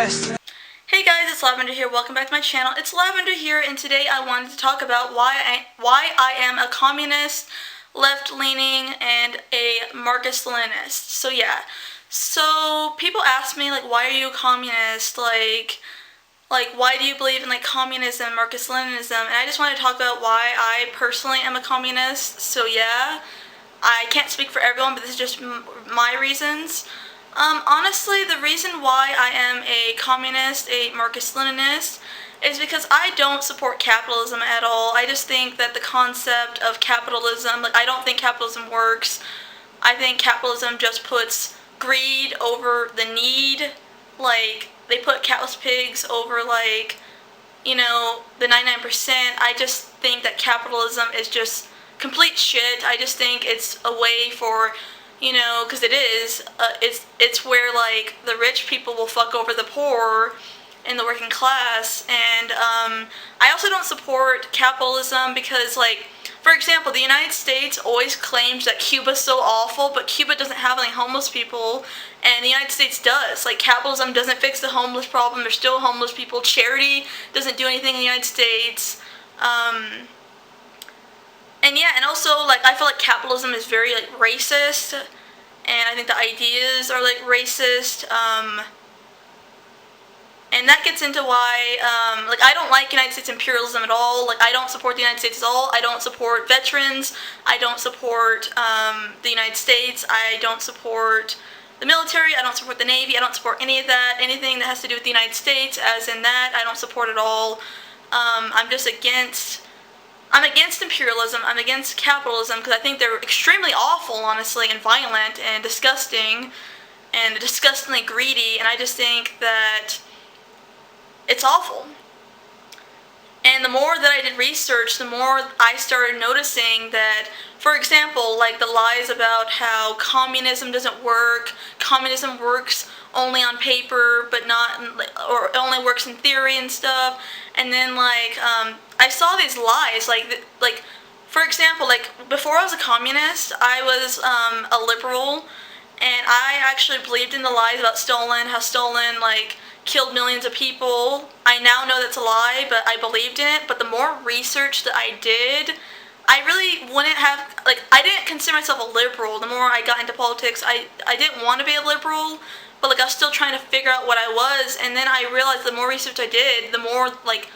best. Hey guys, it's Lavender here. Welcome back to my channel. It's Lavender here, and today I wanted to talk about why I am a communist, left-leaning, and a Marxist-Leninist. So yeah. So people ask me, like, why are you a communist? Like why do you believe in, like, communism, Marxist-Leninism? And I just want to talk about why I personally am a communist. So yeah. I can't speak for everyone, but this is just my reasons. Honestly, the reason why I am a communist, a Marxist-Leninist, is because I don't support capitalism at all. I just think that the concept of capitalism, like, I don't think capitalism works. I think capitalism just puts greed over the need. Like, they put cows, pigs over, like, you know, the 99%. I just think that capitalism is just complete shit. I just think it's a way for, you know, because it is, it's where, like, the rich people will fuck over the poor and the working class. And I also don't support capitalism because, like, for example, the United States always claims that Cuba's so awful, but Cuba doesn't have any homeless people, and the United States does. Like, capitalism doesn't fix the homeless problem. There's still homeless people. Charity doesn't do anything in the United States. And yeah, and also, like, I feel like capitalism is very, like, racist, and I think the ideas are, like, racist, and that gets into why, like, I don't like United States imperialism at all. Like, I don't support the United States at all. I don't support veterans. I don't support, the United States. I don't support the military. I don't support the Navy. I don't support any of that. Anything that has to do with the United States, as in that, I don't support at all. I'm against imperialism. I'm against capitalism because I think they're extremely awful, honestly, and violent and disgusting and disgustingly greedy, and I just think that it's awful. And the more that I did research, the more I started noticing that, for example, like the lies about how communism doesn't work, communism works only on paper, but not, or only works in theory and stuff. And then, like, I saw these lies, like, for example, like, before I was a communist, I was a liberal, and I actually believed in the lies about Stalin, how Stalin, like, killed millions of people. I now know that's a lie, but I believed in it. But the more research that I did, I really wouldn't have, like, I didn't consider myself a liberal. The more I got into politics, I didn't want to be a liberal, but, like, I was still trying to figure out what I was, and then I realized the more research I did, the more, like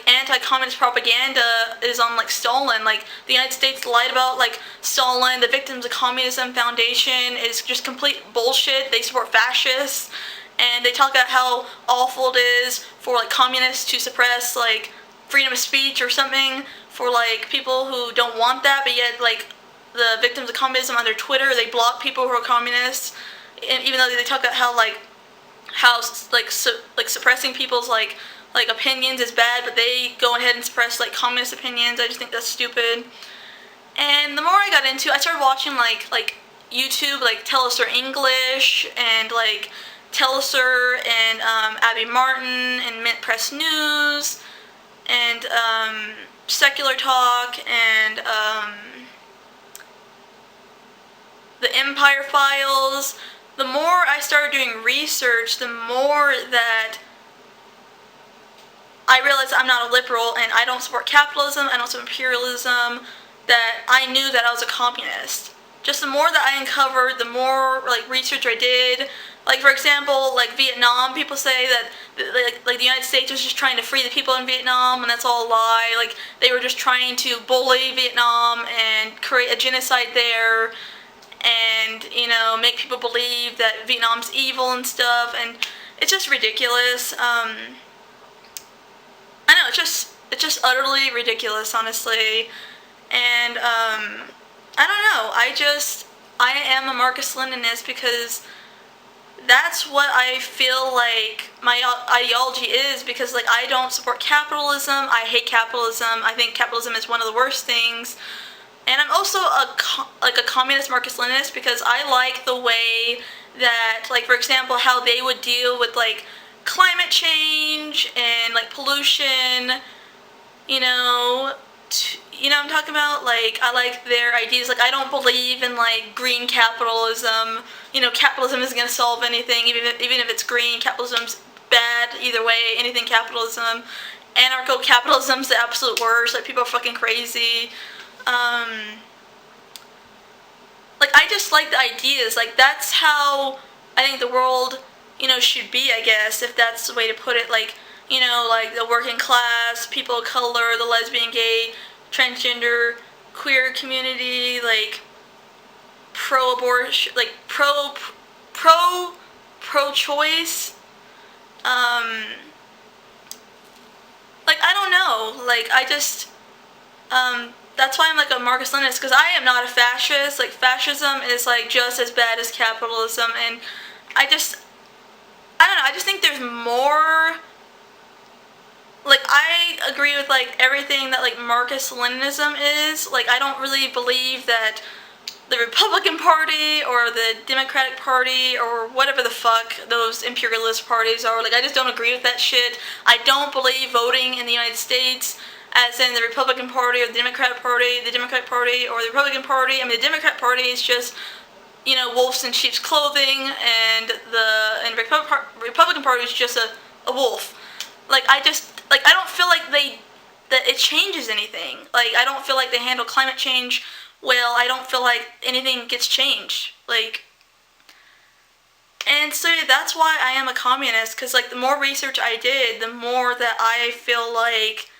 anti-communist propaganda is on, like, Stalin. Like, the United States lied about, like, Stalin. The Victims of Communism Foundation is just complete bullshit. They support fascists, and they talk about how awful it is for, like, communists to suppress, like, freedom of speech or something for, like, people who don't want that, but yet, like, the Victims of Communism on their Twitter, they block people who are communists, and even though they talk about how suppressing people's, like opinions is bad, but they go ahead and suppress, like, communist opinions. I just think that's stupid. And the more I got into, I started watching, like YouTube, like, Tell Us Our English, and, like, Tell Us Our, and Abby Martin, and Mint Press News, and Secular Talk, and the Empire Files. The more I started doing research, the more that I realized I'm not a liberal, and I don't support capitalism, I don't support imperialism, that I knew that I was a communist. Just the more that I uncovered, the more, like, research I did. Like, for example, like, Vietnam, people say that, like, the United States was just trying to free the people in Vietnam, and that's all a lie. Like, they were just trying to bully Vietnam and create a genocide there, and, you know, make people believe that Vietnam's evil and stuff, and it's just ridiculous. I know, it's just utterly ridiculous, honestly, and, I don't know, I am a Marxist-Leninist because that's what I feel like my ideology is, because, like, I don't support capitalism, I hate capitalism, I think capitalism is one of the worst things, and I'm also a communist Marxist-Leninist because I like the way that, like, for example, how they would deal with, like, climate change and, like, pollution, you know, you know what I'm talking about? Like, I like their ideas. Like, I don't believe in, like, green capitalism. You know, capitalism isn't going to solve anything, even if it's green. Capitalism's bad either way, anything capitalism. Anarcho-capitalism's the absolute worst. Like, people are fucking crazy. Like, I just like the ideas. Like, that's how I think the world, you know, should be, I guess, if that's the way to put it. Like, you know, like the working class, people of color, the lesbian, gay, transgender, queer community, like pro-abortion, like pro-choice. Like, I don't know. Like, I just, that's why I'm like a Marxist-Leninist, because I am not a fascist. Like, fascism is like just as bad as capitalism, and I don't know, I just think there's more. Like, I agree with, like, everything that, like, Marxist-Leninism is. Like, I don't really believe that the Republican Party or the Democratic Party or whatever the fuck those imperialist parties are, like, I just don't agree with that shit. I don't believe voting in the United States, as in the Republican Party or the Democratic Party, or the Republican Party. I mean, the Democrat Party is just, you know, wolves in sheep's clothing, and the Republican Party is just a wolf. Like, I don't feel like that it changes anything. Like, I don't feel like they handle climate change well. I don't feel like anything gets changed. Like, and so that's why I am a communist, because, like, the more research I did, the more that I feel like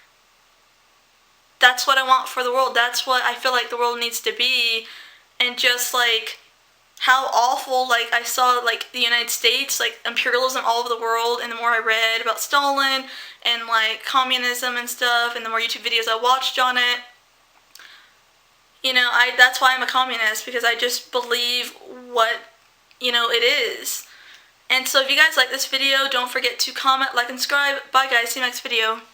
that's what I want for the world. That's what I feel like the world needs to be. And just, like, how awful, like, I saw, like, the United States, like, imperialism all over the world, and the more I read about Stalin, and, like, communism and stuff, and the more YouTube videos I watched on it, you know, that's why I'm a communist, because I just believe what, you know, it is. And so if you guys like this video, don't forget to comment, like, and subscribe. Bye, guys. See you next video.